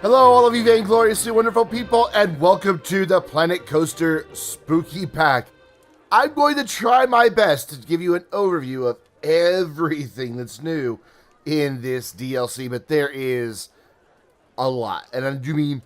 Hello, all of you Vainglorious, you wonderful people, and welcome to the Planet Coaster Spooky Pack. I'm going to try my best to give you an overview of everything that's new in this DLC, but there is a lot, and I do mean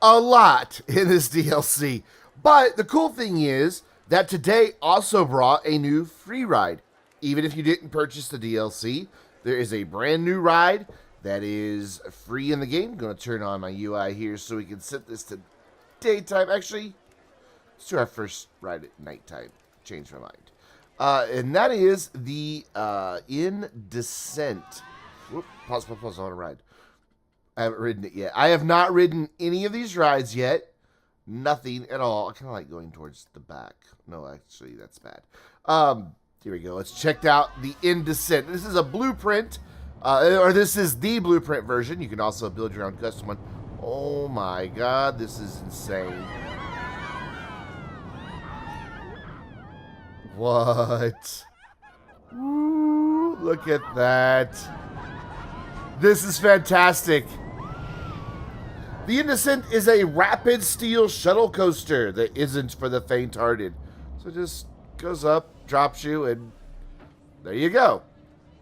a lot in this DLC. But the cool thing is that today also brought a new free ride. Even if you didn't purchase the DLC, there is a brand new ride that is free in the game. I'm going to turn on my UI here so we can set this to daytime. Actually, let's do our first ride at nighttime. Change my mind. And that is the In Descent. Whoop, pause, I want to ride. I haven't ridden it yet. I have not ridden any of these rides yet. Nothing at all. I kind of like going towards the back. No, actually, that's bad. Here we go. Let's check out the In Descent. This is a blueprint. Or this is the blueprint version. You can also build your own custom one. Oh my god, this is insane. What? Ooh, look at that. This is fantastic. The In Descent is a rapid steel shuttle coaster that isn't for the faint-hearted. So it just goes up, drops you, and there you go.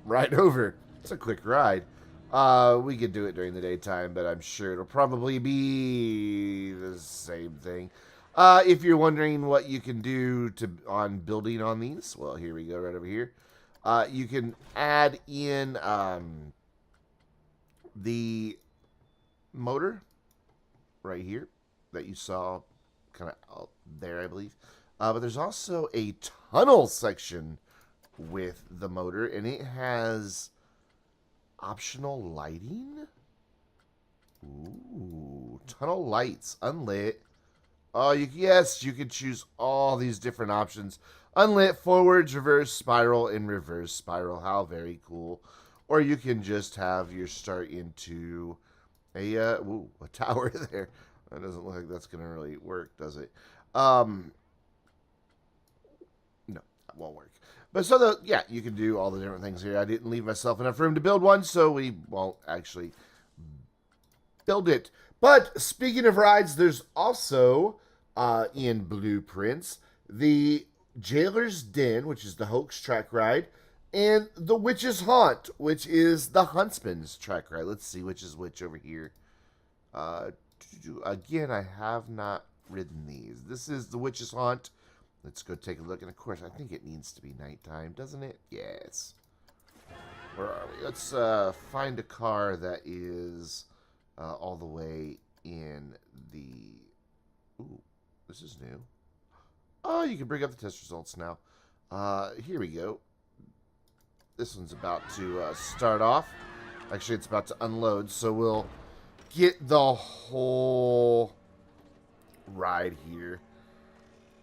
Right over. It's a quick ride. We could do it during the daytime, but I'm sure it'll probably be the same thing. If you're wondering what you can do on building on these, well, here we go, right over here. You can add in the motor right here that you saw kind of out there, I believe. But there's also a tunnel section with the motor, and it has optional lighting? Ooh, tunnel lights, unlit. Oh, yes, you can choose all these different options. Unlit, forwards, reverse, spiral, and reverse spiral. How very cool. Or you can just have your start into a tower there. That doesn't look like that's going to really work, does it? No, that won't work. But so, yeah, you can do all the different things here. I didn't leave myself enough room to build one, so we won't actually build it. But speaking of rides, there's also, in Blueprints, the Jailer's Den, which is the Hoax track ride, and the Witch's Haunt, which is the Huntsman's track ride. Let's see which is which over here. Again, I have not ridden these. This is the Witch's Haunt. Let's go take a look. And, of course, I think it needs to be nighttime, doesn't it? Yes. Where are we? Let's find a car that is all the way in the... Ooh, this is new. Oh, you can bring up the test results now. Here we go. This one's about to start off. Actually, it's about to unload, so we'll get the whole ride here.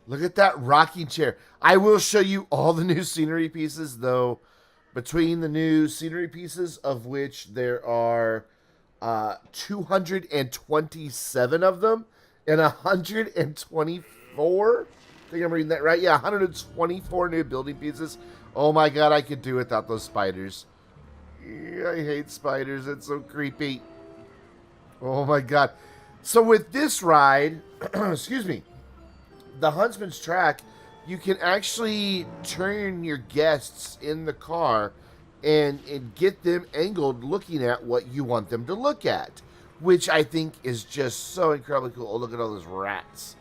Look at that rocking chair. I will show you all the new scenery pieces, though. Between the new scenery pieces, of which there are 227 of them, and 124. I think I'm reading that right. Yeah, 124 new building pieces. Oh my god, I could do without those spiders. Yeah, I hate spiders. It's so creepy. Oh my god. So with this ride, excuse me, the Huntsman's track, you can actually turn your guests in the car and get them angled looking at what you want them to look at, which I think is just so incredibly cool. Oh, look at all those rats.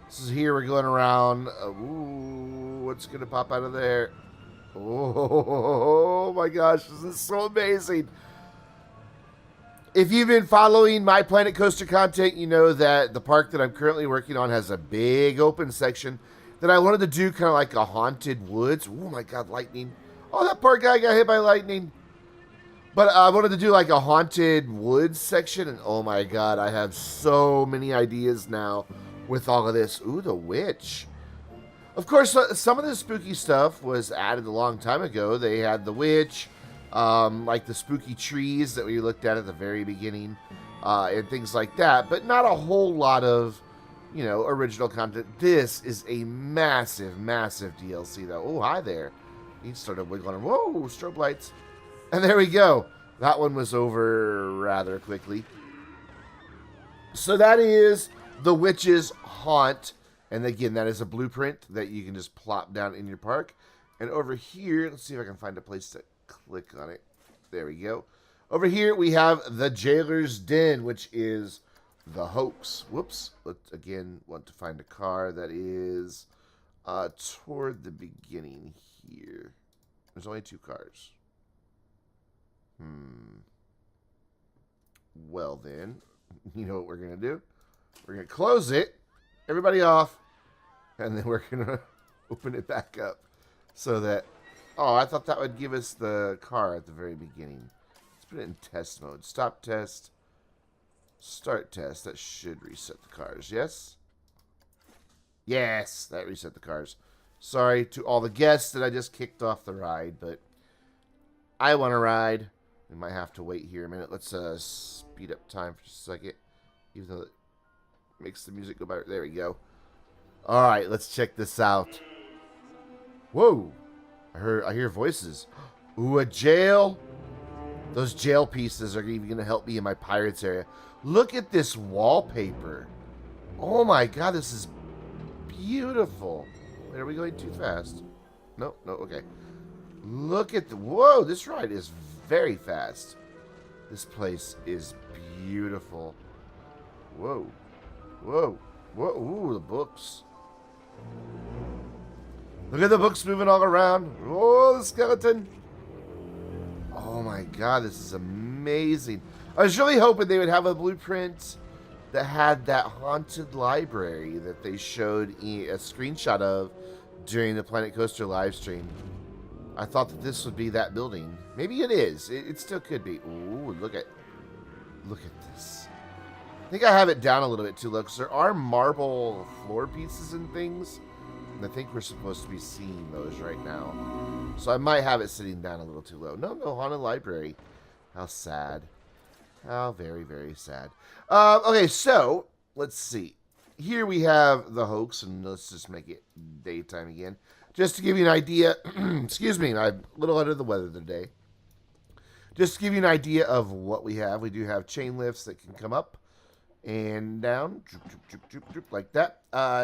So here we're going around. Ooh, what's going to pop out of there? Oh my gosh, this is so amazing. If you've been following my Planet Coaster content, you know that the park that I'm currently working on has a big open section that I wanted to do kind of like a haunted woods. Oh my god, lightning. Oh, that poor guy got hit by lightning. But I wanted to do like a haunted woods section, and oh my god, I have so many ideas now with all of this. Ooh, the witch. Of course, some of the spooky stuff was added a long time ago. They had the witch, like the spooky trees that we looked at the very beginning, and things like that, but not a whole lot of, you know, original content. This is a massive, massive DLC, though. Oh, hi there. He started wiggling. Whoa, strobe lights. And there we go. That one was over rather quickly. So that is the witch's haunt. And again, that is a blueprint that you can just plop down in your park. And over here, let's see if I can find a place to click on it. There we go. Over here, we have the Jailer's Den, which is the hoax. Whoops. Let's, again, want to find a car that is toward the beginning here. There's only 2 cars. Well, then, you know what we're going to do? We're going to close it. Everybody off. And then we're going to open it back up. So that... Oh, I thought that would give us the car at the very beginning. Let's put it in test mode. Stop test. Start test. That should reset the cars. Yes? Yes, that reset the cars. Sorry to all the guests that I just kicked off the ride, but I want to ride. We might have to wait here a minute. Let's speed up time for just a second. Even though it makes the music go by. There we go. All right, let's check this out. Whoa. I hear voices. Ooh, a jail. Those jail pieces are even going to help me in my pirates area. Look at this wallpaper. Oh my god, this is beautiful. Wait, are we going too fast? No, okay. Look at the... Whoa, this ride is very fast. This place is beautiful. Whoa. Ooh, the books. Look at the books moving all around. Oh, the skeleton. Oh my god, this is amazing. I was really hoping they would have a blueprint that had that haunted library that they showed a screenshot of during the Planet Coaster live stream. I thought that this would be that building. Maybe it is. It still could be. Ooh, look at this. I think I have it down a little bit too low because there are marble floor pieces and things. And I think we're supposed to be seeing those right now. So I might have it sitting down a little too low. No, haunted library. How sad. How very, very sad. Okay, so let's see. Here we have the hoax, and let's just make it daytime again. Just to give you an idea, excuse me, I'm a little under the weather today. Just to give you an idea of what we have, we do have chain lifts that can come up and down, like that.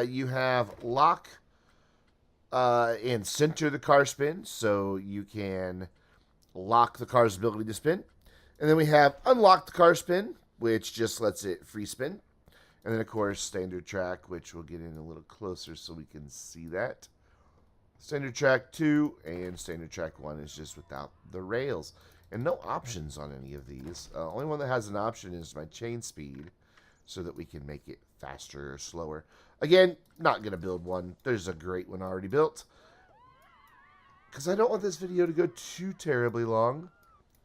You have lock and center the car spin, so you can lock the car's ability to spin. And then we have unlock the car spin, which just lets it free spin. And then, of course, standard track, which we'll get in a little closer so we can see that. Standard track 2 and standard track 1 is just without the rails. And no options on any of these. Only one that has an option is my chain speed, so that we can make it faster or slower. Again, not going to build one. There's a great one already built. Because I don't want this video to go too terribly long.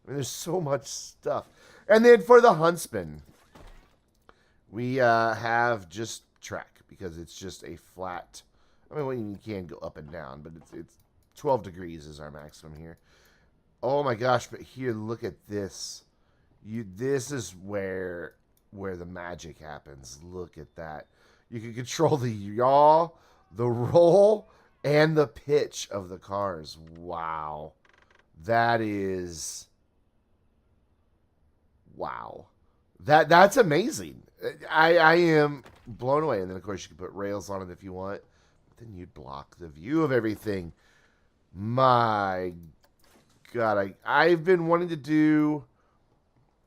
I mean, there's so much stuff. And then for the Huntsman, we have just track, because it's just a flat... I mean, well, you can go up and down, but it's 12 degrees is our maximum here. Oh my gosh, but here, look at this. This is where the magic happens. Look at that. You can control the yaw, the roll, and the pitch of the cars. Wow. That is... Wow. That's amazing. I am blown away. And then, of course, you can put rails on it if you want. But then you'd block the view of everything. My God. I've been wanting to do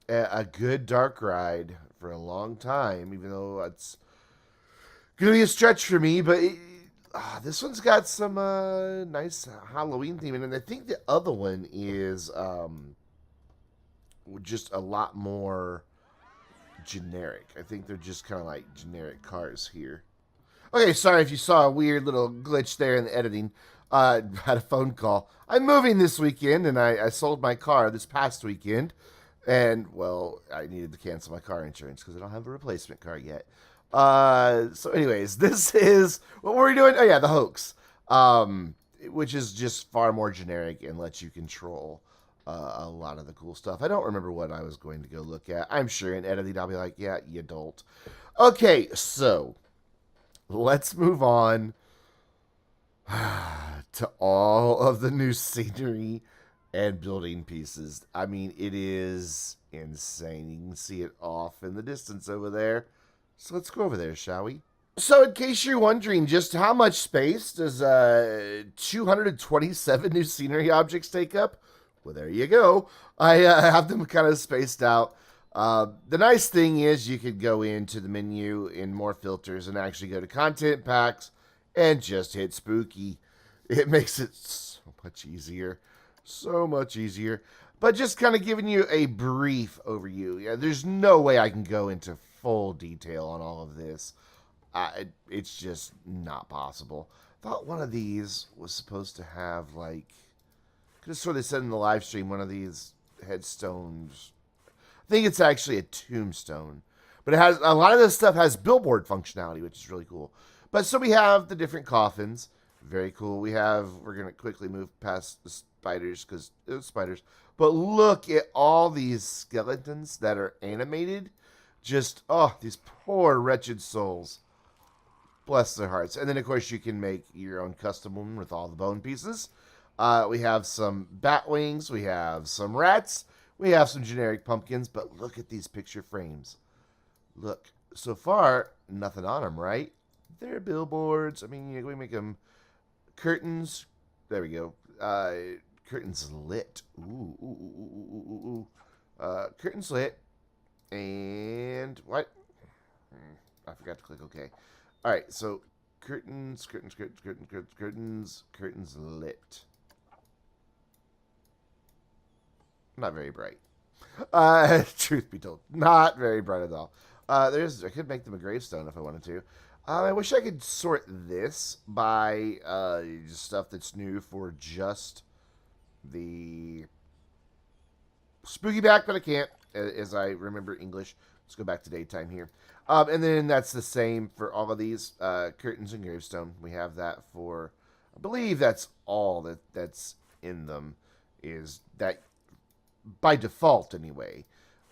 a good dark ride for a long time, even though it's going to be a stretch for me. But this one's got some nice Halloween theme. And I think the other one is... just a lot more generic. I think they're just kind of like generic cars here. Okay, sorry if you saw a weird little glitch there in the editing. I had a phone call. I'm moving this weekend, and I sold my car this past weekend. And, well, I needed to cancel my car insurance because I don't have a replacement car yet. So anyways, this is... What were we doing? Oh, yeah, the hoax. Which is just far more generic and lets you control... a lot of the cool stuff. I don't remember what I was going to go look at. I'm sure in editing I'll be like, yeah, you don't. Okay, so let's move on to all of the new scenery and building pieces. I mean, it is insane. You can see it off in the distance over there. So let's go over there, shall we? So, in case you're wondering, just how much space does 227 new scenery objects take up? Well, there you go. I have them kind of spaced out. The nice thing is you could go into the menu in more filters and actually go to content packs and just hit spooky. It makes it so much easier. So much easier. But just kind of giving you a brief overview. Yeah, there's no way I can go into full detail on all of this. It's just not possible. I thought one of these was supposed to have, like, could have sort of said in the live stream, one of these headstones. I think it's actually a tombstone. But it has, a lot of this stuff has billboard functionality, which is really cool. But so we have the different coffins. Very cool. We're going to quickly move past the spiders because it was spiders. But look at all these skeletons that are animated. Just, oh, these poor wretched souls. Bless their hearts. And then, of course, you can make your own custom one with all the bone pieces. We have some bat wings. We have some rats. We have some generic pumpkins. But look at these picture frames. Look. So far, nothing on them, right? They're billboards. I mean, we make them curtains. There we go. Curtains lit. Ooh. Curtains lit. And what? I forgot to click OK. All right, so curtains lit. Not very bright. Truth be told, not very bright at all. I could make them a gravestone if I wanted to. I wish I could sort this by stuff that's new for just the spooky back, but I can't, as I remember English. Let's go back to daytime here. And then that's the same for all of these curtains and gravestone. We have that for, I believe that's all that's in them, is that by default anyway.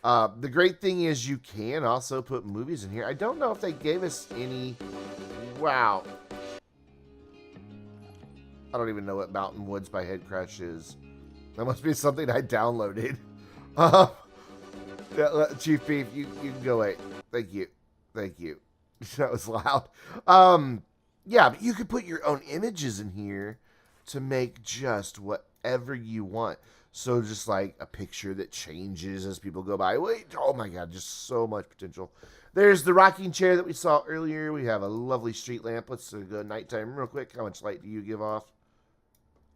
The great thing is you can also put movies in here. I don't know if they gave us any. Wow. I don't even know what Mountain Woods by Head Crash is. That must be something I downloaded. Chief Beef, you can go away. Thank you. That was loud. Yeah, but you could put your own images in here to make just whatever you want. So just like a picture that changes as people go by. Wait, oh my God, just so much potential. There's the rocking chair that we saw earlier. We have a lovely street lamp. Let's go nighttime real quick. How much light do you give off?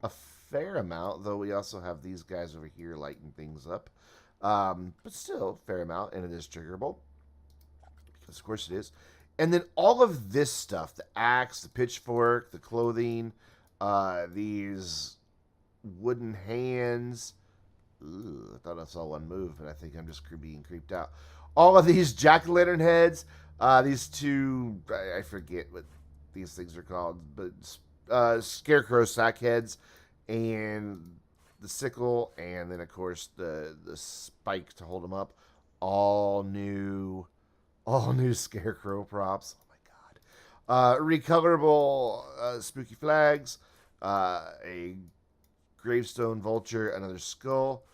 A fair amount, though we also have these guys over here lighting things up. But still, fair amount, and it is triggerable. Because of course it is. And then all of this stuff, the axe, the pitchfork, the clothing, these wooden hands. Ooh, I thought I saw one move, but I think I'm just being creeped out. All of these jack-o'-lantern heads, these two, I forget what these things are called, but scarecrow sack heads, and the sickle, and then of course the spike to hold them up. All new scarecrow props. Oh my God. Recolorable spooky flags, a gravestone vulture, another skull.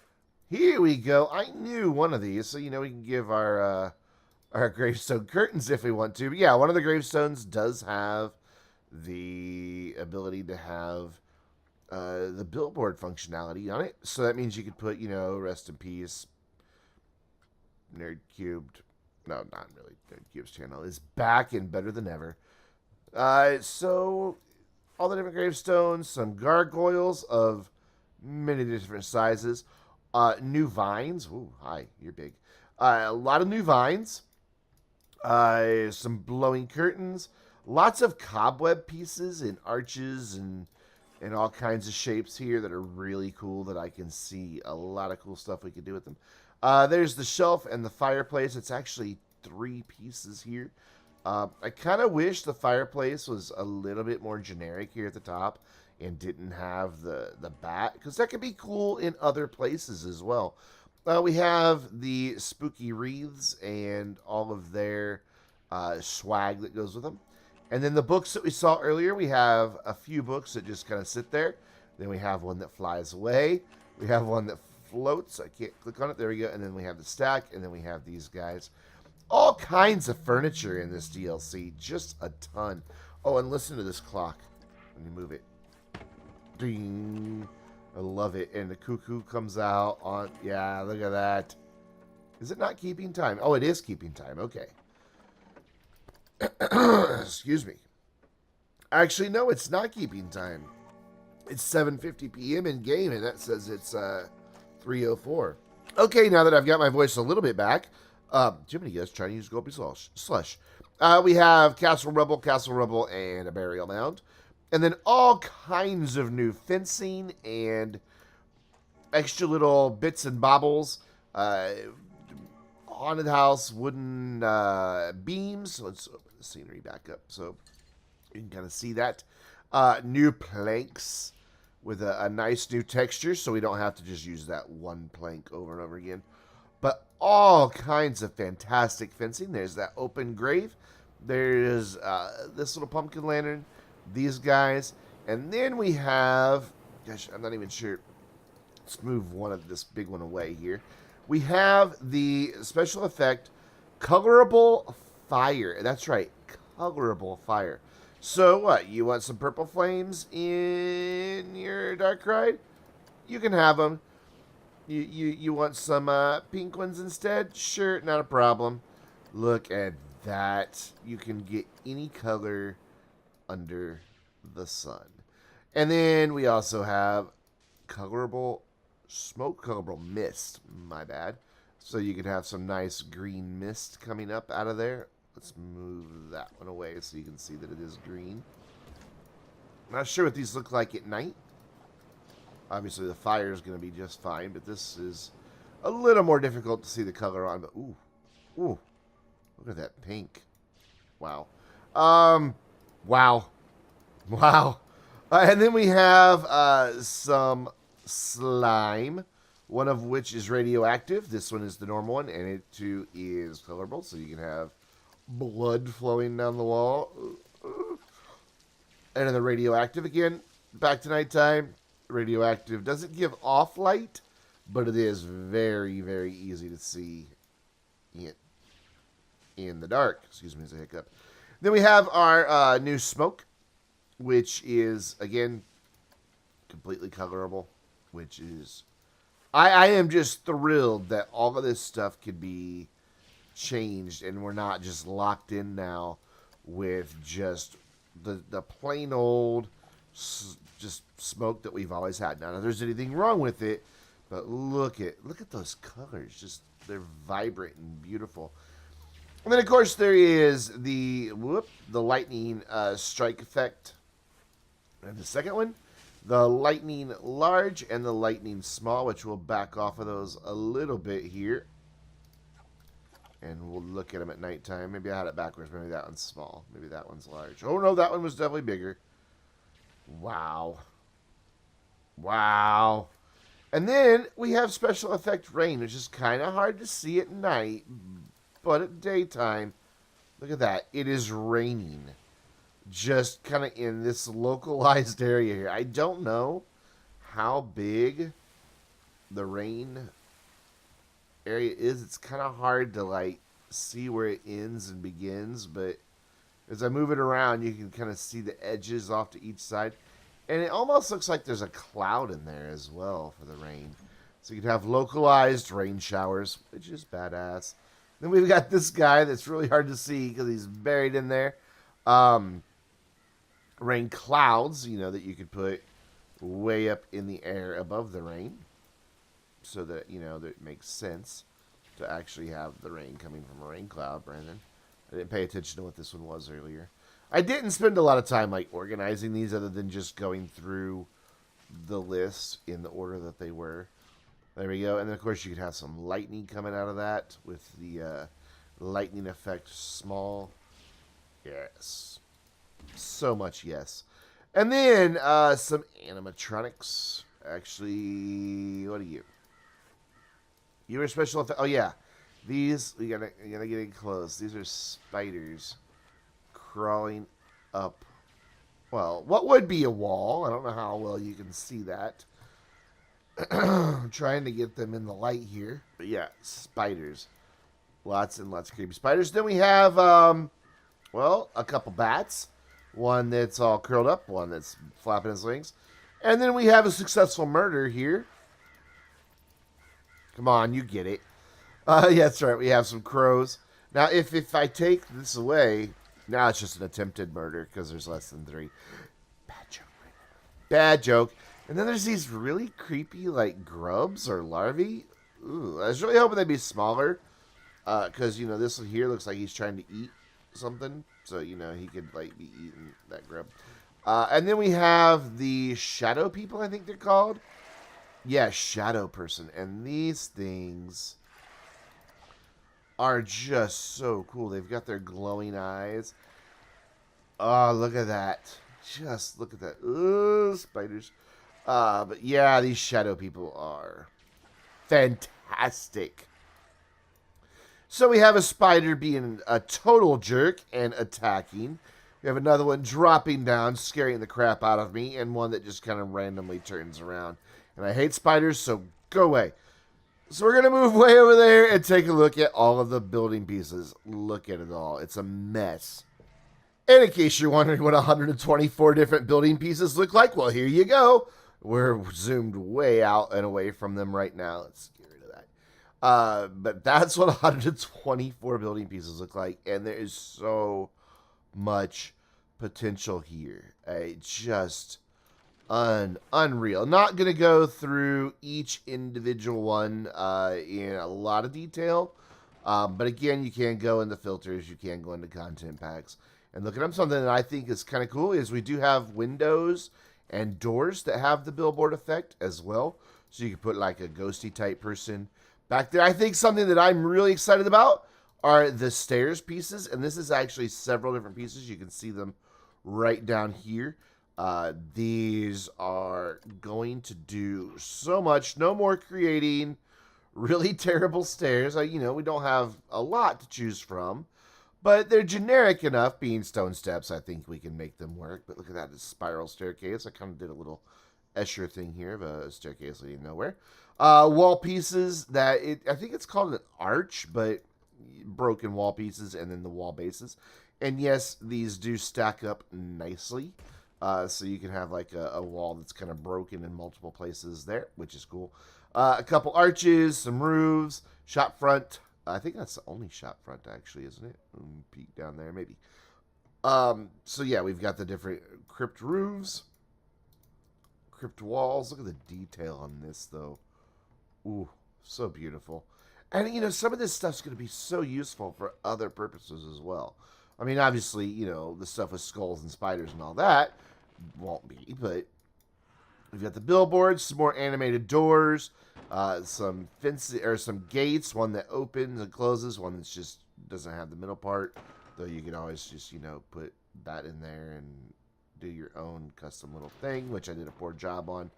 Here we go. I knew one of these, so we can give our gravestone curtains if we want to. But yeah, one of the gravestones does have the ability to have the billboard functionality on it. So that means you could put, rest in peace, Nerd Cubed. No, not really. Nerd Cube's channel is back and better than ever. So all the different gravestones, some gargoyles of many different sizes, new vines. Ooh, hi, you're big. A lot of new vines, some blowing curtains, lots of cobweb pieces and arches and all kinds of shapes here that are really cool that I can see a lot of cool stuff we could do with them. There's the shelf and the fireplace. It's actually 3 pieces here. I kind of wish the fireplace was a little bit more generic here at the top and didn't have the bat, because that could be cool in other places as well. We have the spooky wreaths and all of their swag that goes with them. And then the books that we saw earlier, we have a few books that just kind of sit there. Then we have one that flies away. We have one that floats. I can't click on it. There we go. And then we have the stack. And then we have these guys. All kinds of furniture in this DLC. Just a ton. Oh, and listen to this clock. When you move it. Ding. I love it. And the cuckoo comes out on... Yeah, look at that. Is it not keeping time? Oh, it is keeping time. Okay. Excuse me. Actually, no, it's not keeping time. It's 7:50 p.m. in game, and that says it's 3:04. Okay, now that I've got my voice a little bit back, Jiminy guys trying to use Gobi Slush. We have Castle Rubble, and a Burial Mound. And then all kinds of new fencing and extra little bits and bobbles. Haunted house, wooden beams. Let's open the scenery back up so you can kind of see that. New planks with a nice new texture, so we don't have to just use that one plank over and over again. But all kinds of fantastic fencing. There's that open grave. There's this little pumpkin lantern. These guys. And then we have... Gosh, I'm not even sure. Let's move this big one away here. We have the special effect Colorable Fire. That's right. Colorable Fire. So what? You want some purple flames in your Dark Ride? You can have them. You want some pink ones instead? Sure, not a problem. Look at that. You can get any color under the sun. And then we also have colorable mist. My bad. So you can have some nice green mist coming up out of there. Let's move that one away so you can see that it is green. Not sure what these look like at night. Obviously, the fire is going to be just fine, but this is a little more difficult to see the color on. But ooh, look at that pink. Wow, wow. And then we have some slime, one of which is radioactive. This one is the normal one, and it too is colorable, so you can have blood flowing down the wall. And then the radioactive again, back to nighttime. Radioactive doesn't give off light, but it is very, very easy to see it in the dark. Excuse me as a hiccup. Then we have our new smoke, which is, again, completely colorable, which is... I am just thrilled that all of this stuff could be changed, and we're not just locked in now with just the plain old just smoke that we've always had. Now, if there's anything wrong with it, but look at those colors. Just they're vibrant and beautiful. And then, of course, there is the lightning strike effect. And the second one, the lightning large and the lightning small, which we'll back off of those a little bit here. And we'll look at them at nighttime. Maybe I had it backwards. Maybe that one's small. Maybe that one's large. Oh, no, that one was definitely bigger. Wow. And then we have special effect rain, which is kind of hard to see at night. But at daytime, look at that. It is raining. Just kind of in this localized area here. I don't know how big the rain area is. It's kind of hard to like see where it ends and begins, but as I move it around, you can kind of see the edges off to each side, and it almost looks like there's a cloud in there as well for the rain. So you can have localized rain showers, which is badass. Then we've got this guy that's really hard to see because he's buried in there. Rain clouds, that you could put way up in the air above the rain, so that, that it makes sense to actually have the rain coming from a rain cloud, Brandon. I didn't pay attention to what this one was earlier. I didn't spend a lot of time, organizing these other than just going through the list in the order that they were. There we go. And then, of course, you could have some lightning coming out of that with the lightning effect small. Yes. So much yes. And then some animatronics. Actually, what are you? You were special effect. Oh yeah, these we gotta get in close. These are spiders crawling up. Well, what would be a wall? I don't know how well you can see that. I'm trying to get them in the light here, but yeah, spiders. Lots and lots of creepy spiders. Then we have, well, a couple bats. One that's all curled up, one that's flapping his wings. And then we have a successful murder here. Come on, you get it. Yeah, that's right. We have some crows. Now, if I take this away, now it's just an attempted murder because there's less than 3. Bad joke. Bad joke. And then there's these really creepy, like, grubs or larvae. Ooh, I was really hoping they'd be smaller. Because, you know, this one here looks like he's trying to eat something. So, you know, he could, like, be eating that grub. And then we have the shadow people, I think they're called. Yeah, shadow person. And these things are just so cool. They've got their glowing eyes. Oh, look at that. Just look at that. Ooh, spiders. But yeah, these shadow people are fantastic. So we have a spider being a total jerk and attacking. We have another one dropping down, scaring the crap out of me, and one that just kind of randomly turns around. And I hate spiders, so go away. So we're going to move way over there and take a look at all of the building pieces. Look at it all. It's a mess. And in case you're wondering what 124 different building pieces look like, well, here you go. We're zoomed way out and away from them right now. Let's get rid of that. But that's what 124 building pieces look like. And there is so much potential here. Just unreal. Not going to go through each individual one in a lot of detail. But again, you can go into filters. You can go into content packs. And look at them. Something that I think is kind of cool is we do have windows and doors that have the billboard effect as well. So you can put like a ghosty type person back there. I think something that I'm really excited about are the stairs pieces. And this is actually several different pieces. You can see them right down here. These are going to do so much. No more creating really terrible stairs. You know, we don't have a lot to choose from. But they're generic enough, being stone steps. I think we can make them work. But look at that, this spiral staircase. I kind of did a little Escher thing here of a staircase leading nowhere. Wall pieces that, I think it's called an arch, but broken wall pieces and then the wall bases. And yes, these do stack up nicely. So you can have like a wall that's kind of broken in multiple places there, which is cool. A couple arches, some roofs, shop front. I think that's the only shop front, actually, isn't it? Peek down there, maybe. So, yeah, we've got the different crypt roofs, crypt walls. Look at the detail on this, though. Ooh, so beautiful. And, you know, some of this stuff's going to be so useful for other purposes as well. I mean, obviously, you know, the stuff with skulls and spiders and all that won't be, but we've got the billboards, some more animated doors, some fences or some gates, one that opens and closes, one that's just doesn't have the middle part, though you can always just, you know, put that in there and do your own custom little thing, which I did a poor job on.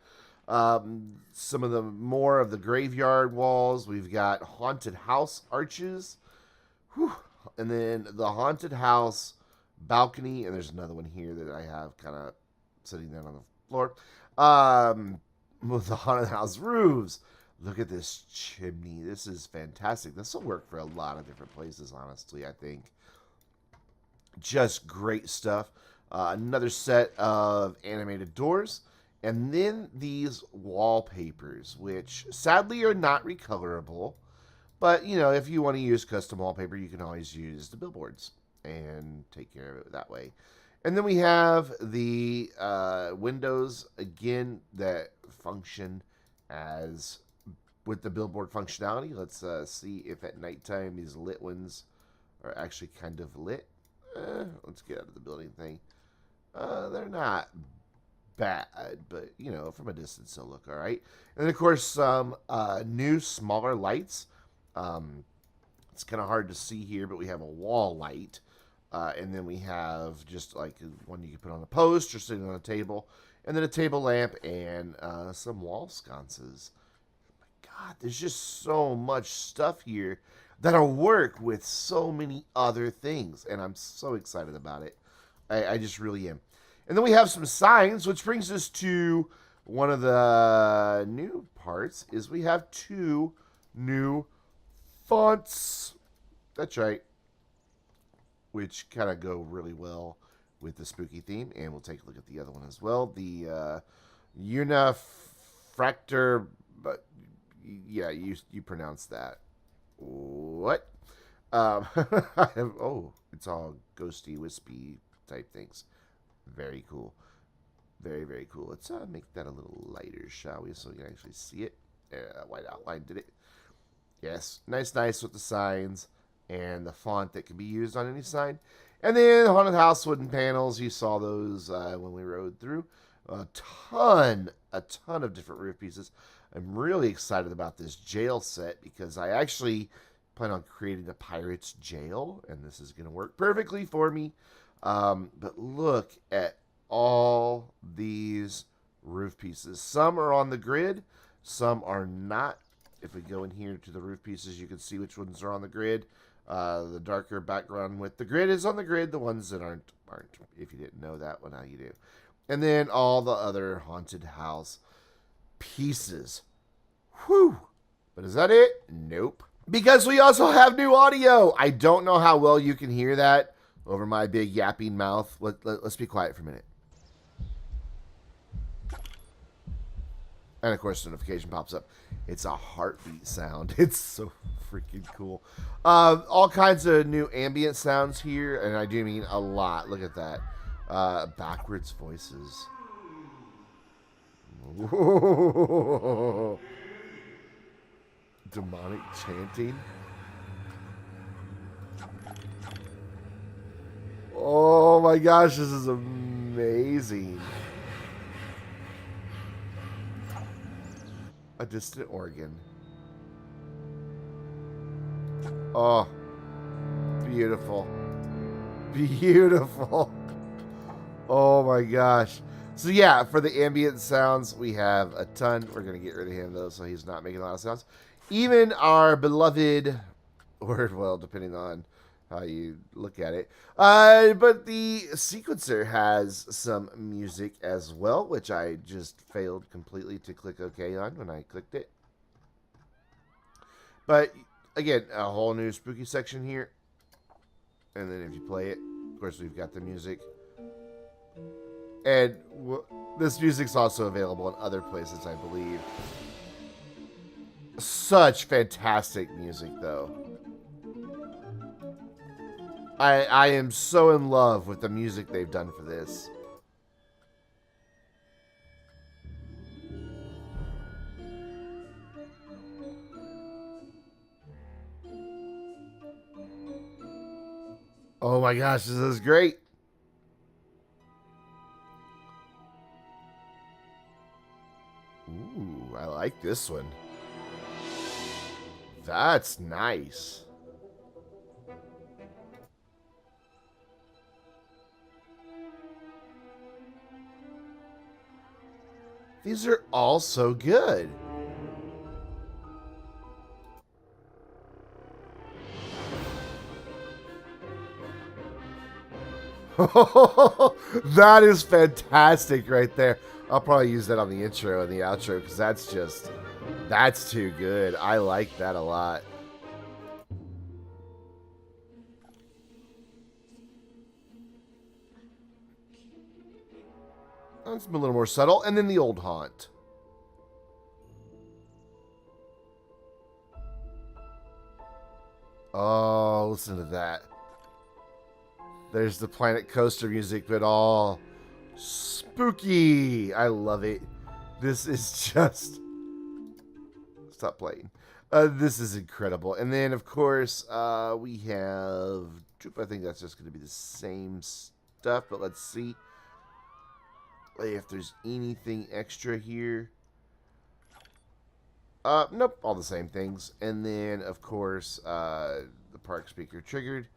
Some of the more of the graveyard walls. We've got haunted house arches. Whew. And then the haunted house balcony, and there's another one here that I have kind of sitting down on the floor. With the haunted house roofs. Look at this chimney. This is fantastic. This will work for a lot of different places, honestly, I think. Just great stuff. Another set of animated doors. And then these wallpapers, which sadly are not recolorable. But, you know, if you want to use custom wallpaper, you can always use the billboards and take care of it that way. And then we have the windows, again, that function as with the billboard functionality. Let's see if at nighttime these lit ones are actually kind of lit. Let's get out of the building thing. They're not bad, but, you know, from a distance they'll look all right. And then, of course, some new smaller lights. It's kind of hard to see here, but we have a wall light. And then we have just like one you can put on a post or sitting on a table. And then a table lamp and some wall sconces. Oh my God, there's just so much stuff here that'll work with so many other things. And I'm so excited about it. I just really am. And then we have some signs, which brings us to one of the new parts, is we have 2 new fonts. That's right. Which kind of go really well with the spooky theme. And we'll take a look at the other one as well. The Unifractor, but yeah, you pronounce that. What? Oh, it's all ghosty, wispy type things. Very cool. Very, very cool. Let's make that a little lighter, shall we? So we can actually see it. White outline did it. Yes, nice with the signs and the font that can be used on any sign. And then the haunted house wooden panels. You saw those when we rode through. A ton of different roof pieces. I'm really excited about this jail set because I actually plan on creating a pirate's jail, and this is going to work perfectly for me. But look at all these roof pieces. Some are on the grid, some are not. If we go in here to the roof pieces, you can see which ones are on the grid. The darker background with the grid is on the grid. The ones that aren't. If you didn't know that, well, now you do. And then all the other haunted house pieces. Whew. But is that it? Nope. Because we also have new audio. I don't know how well you can hear that over my big yapping mouth. Let's be quiet for a minute. And of course, the notification pops up. It's a heartbeat sound. It's so freaking cool. All kinds of new ambient sounds here, and I do mean a lot. Look at that. Backwards voices. Whoa. Demonic chanting. Oh my gosh, this is amazing. A distant organ. Oh, beautiful. Beautiful. Oh my gosh. So yeah, for the ambient sounds, we have a ton. We're going to get rid of him though, so he's not making a lot of sounds. Even our beloved, or well, depending on how you look at it. But the sequencer has some music as well, which I just failed completely to click OK on when I clicked it. But again, a whole new spooky section here. And then if you play it, of course, we've got the music. And this music's also available in other places, I believe. Such fantastic music, though. I am so in love with the music they've done for this. Oh my gosh, this is great. Ooh, I like this one. That's nice. These are all so good. That is fantastic right there. I'll probably use that on the intro and the outro because that's too good. I like that a lot. That's a little more subtle. And then the old haunt. Oh, listen to that. There's the Planet Coaster music, but all spooky. I love it. This is just... Stop playing. This is incredible. And then, of course, we have... I think that's just going to be the same stuff, but let's see if there's anything extra here. Nope, all the same things. And then, of course, the park speaker triggered,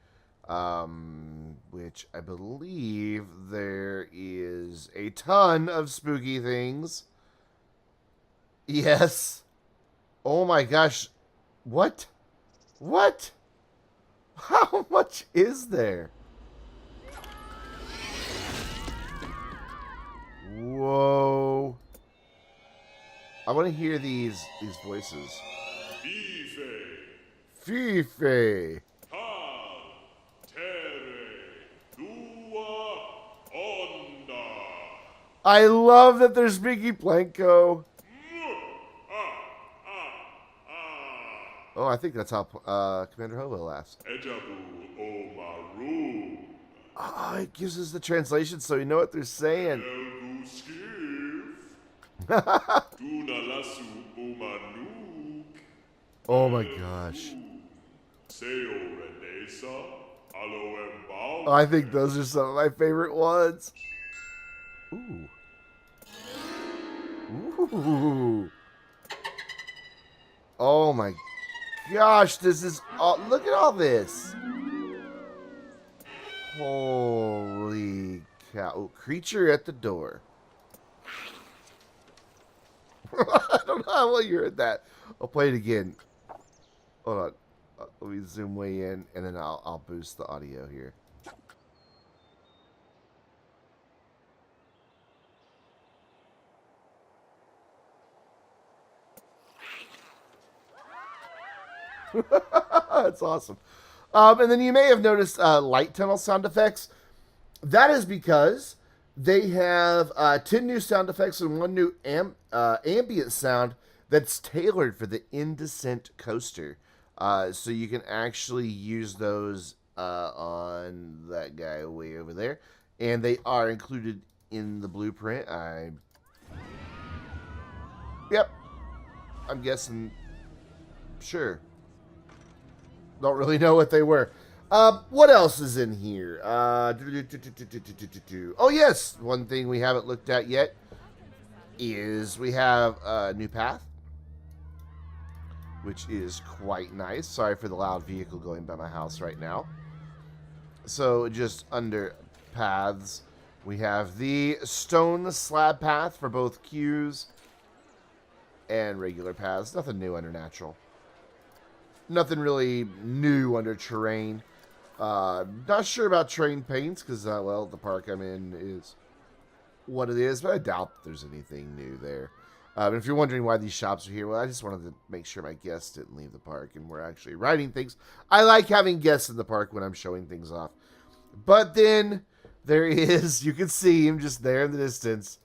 which I believe there is a ton of spooky things. Yes. Oh my gosh. What? What? How much is there? Whoa. I want to hear these voices. Fife. Fife. Ha. I love that they're speaking Planko. Oh, I think that's how Commander Hobo asked. Oh, it gives us the translation so we know what they're saying. Oh my gosh. Oh, I think those are some of my favorite ones. Ooh. Ooh. Oh my gosh, this is all, look at all this. Holy cow. Oh, creature at the door. I don't know how well you heard that. I'll play it again. Hold on. Let me zoom way in, and then I'll boost the audio here. That's awesome. And then you may have noticed light tunnel sound effects. That is because they have 10 new sound effects and one new ambient sound that's tailored for the in-descent coaster. So you can actually use those on that guy way over there. And they are included in the blueprint. Yep. I'm guessing. Sure. Don't really know what they were. What else is in here? Oh, yes. One thing we haven't looked at yet is we have a new path, which is quite nice. Sorry for the loud vehicle going by my house right now. So just under paths, we have the stone slab path for both queues and regular paths. Nothing new under natural. Nothing really new under terrain. Not sure about terrain paints because, well, the park I'm in is what it is, but I doubt there's anything new there. If you're wondering why these shops are here, well, I just wanted to make sure my guests didn't leave the park and we're actually writing things. I like having guests in the park when I'm showing things off. But then there is, you can see him just there in the distance,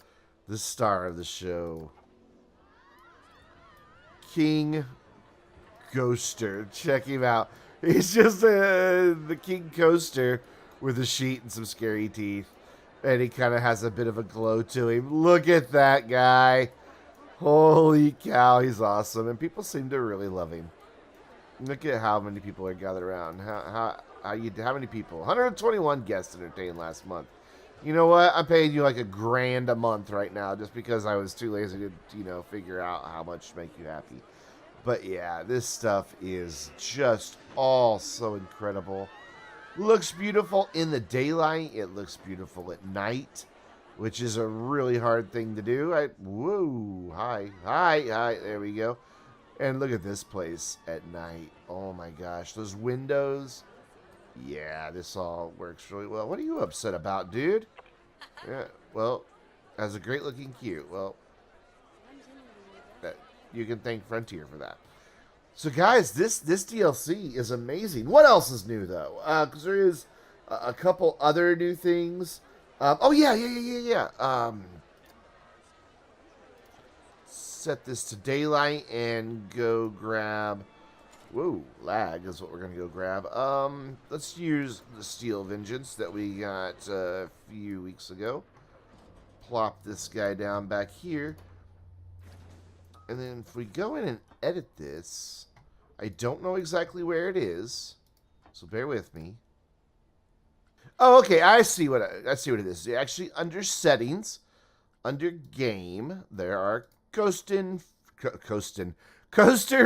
the star of the show, King Ghoster. Check him out. He's just the King Coaster with a sheet and some scary teeth. And he kind of has a bit of a glow to him. Look at that guy. Holy cow, he's awesome. And people seem to really love him. Look at how many people are gathered around. How many people? 121 guests entertained last month. You know what? I'm paying you like $1,000 a month right now just because I was too lazy to, figure out how much to make you happy. But yeah, this stuff is just all so incredible. Looks beautiful in the daylight. It looks beautiful at night, which is a really hard thing to do. Whoa, hi. There we go. And look at this place at night. Oh my gosh, those windows. Yeah, this all works really well. What are you upset about, dude? Yeah, well, has a great looking queue. Well, you can thank Frontier for that. So, guys, this DLC is amazing. What else is new, though? Because there is a couple other new things. Oh, yeah. Set this to daylight and go grab... Whoa, lag is what we're going to go grab. Let's use the Steel Vengeance that we got a few weeks ago. Plop this guy down back here. And then if we go in and edit this, I don't know exactly where it is, so bear with me. Oh, okay, I see what it is. Actually, under settings, under game, there are coaster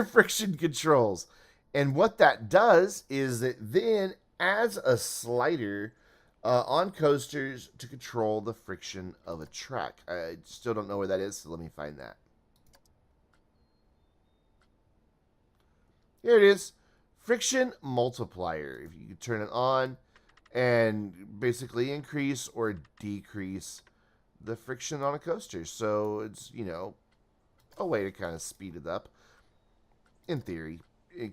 friction controls. And what that does is it then adds a slider on coasters to control the friction of a track. I still don't know where that is, so let me find that. Here it is, friction multiplier. If you turn it on and basically increase or decrease the friction on a coaster. So it's, a way to kind of speed it up. In theory.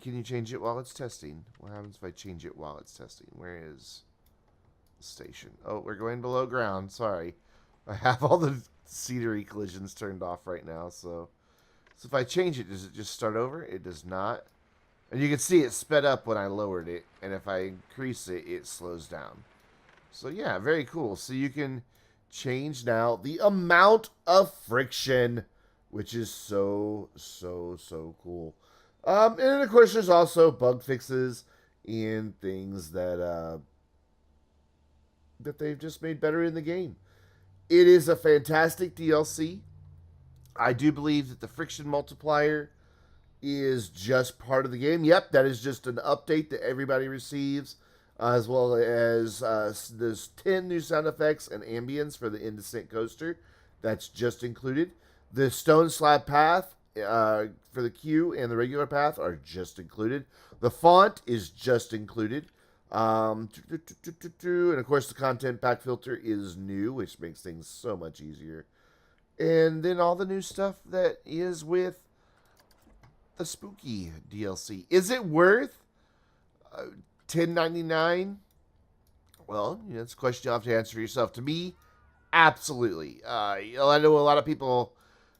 Can you change it while it's testing? What happens if I change it while it's testing? Where is the station? Oh, we're going below ground. Sorry. I have all the scenery collisions turned off right now. So if I change it, does it just start over? It does not. And you can see it sped up when I lowered it. And if I increase it, it slows down. So yeah, very cool. So you can change now the amount of friction, which is so cool. And then of course there's also bug fixes and things that that they've just made better in the game. It is a fantastic DLC. I do believe that the friction multiplier is just part of the game. Yep, that is just an update that everybody receives, as well as there's 10 new sound effects and ambience for the Indecent Coaster. That's just included. The Stone Slab Path for the queue and the regular path are just included. The font is just included. And of course the content pack filter is new, which makes things so much easier. And then all the new stuff that is with the Spooky DLC. Is it worth $10.99? Well, that's a question you have to answer for yourself. To me, absolutely. I know a lot of people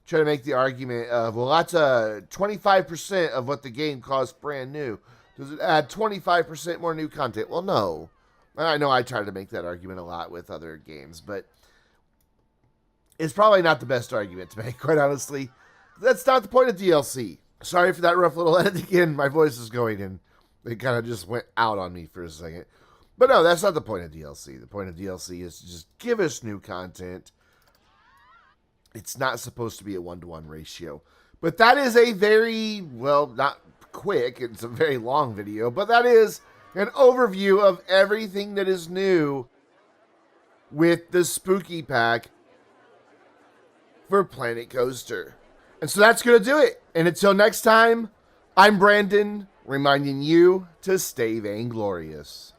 try to make the argument of, well, that's 25% of what the game costs brand new. Does it add 25% more new content? Well, no. I know I try to make that argument a lot with other games, but it's probably not the best argument to make, quite honestly. That's not the point of DLC. Sorry for that rough little edit again. My voice is going and it kind of just went out on me for a second. But no, that's not the point of DLC. The point of DLC is to just give us new content. It's not supposed to be a 1-to-1 ratio. But that is a very, well, not quick. It's a very long video. But that is an overview of everything that is new with the Spooky Pack for Planet Coaster. And so that's going to do it. And until next time, I'm Brandon, reminding you to stay vainglorious.